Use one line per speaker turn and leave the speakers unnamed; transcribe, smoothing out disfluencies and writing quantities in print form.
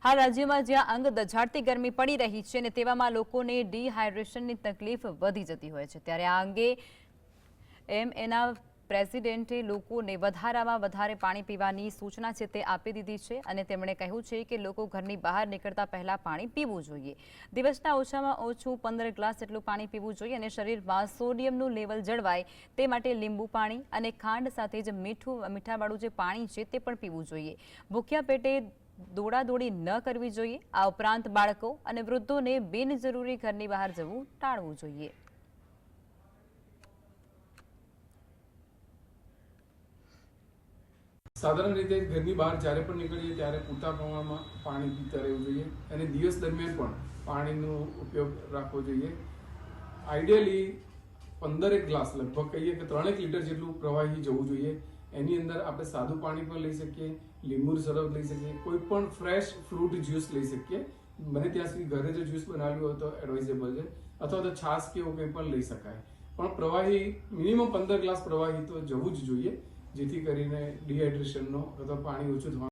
હાલ રાજ્યમાં જ્યાં અંગ દઝાડતી ગરમી પડી રહી છે અને તેવામાં લોકોને ડિહાઇડ્રેશનની તકલીફ વધી જતી હોય છે, ત્યારે આ અંગે એના પ્રેસિડેન્ટે લોકોને વધારામાં વધારે પાણી પીવાની સૂચના છે તે આપી દીધી છે અને તેમણે કહ્યું છે કે લોકો ઘરની બહાર નીકળતા પહેલા પાણી પીવું જોઈએ. દિવસના ઓછામાં ઓછું 15 ગ્લાસ જેટલું પાણી પીવું જોઈએ અને શરીરમાં સોડિયમનું લેવલ જળવાય તે માટે લીંબુ પાણી અને ખાંડ સાથે જ મીઠાવાળું જે પાણી છે તે પણ પીવું જોઈએ. ભૂખ્યા પેટે દોડાદોડી ન કરવી જોઈએ. આ ઉપરાંત બાળકો અને વૃદ્ધોને બિનજરૂરી ઘરની બહાર જવું ટાળવું જોઈએ.
સાધારણ રીતે ઘરની બહાર જ્યારે પણ નીકળીએ ત્યારે પૂરતા પ્રમાણમાં પાણી પીતા રહેવું જોઈએ અને દિવસ દરમિયાન પણ પાણીનો ઉપયોગ રાખવો જોઈએ. આઈડિયલી 15 ગ્લાસ લગભગ કહીએ કે 3 લીટર જેટલું પ્રવાહી જવું જોઈએ. એની અંદર આપણે સાદું પાણી પણ લઈ શકીએ, લીંબુનું શરબત લઈ શકીએ, કોઈ પણ ફ્રેશ ફ્રૂટ જ્યુસ લઈ શકીએ. બને ત્યાં સુધી ઘરે જો જ્યુસ બનાવ્યું હોય તો એડવાઇઝેબલ છે, અથવા તો છાશ કે એવું કંઈ પણ લઈ શકાય. પણ પ્રવાહી મિનિમમ 15 ગ્લાસ પ્રવાહી તો જવું જ જોઈએ, જેથી કરીને ડિહાઇડ્રેશનનો અથવા પાણી ઓછું થવાનું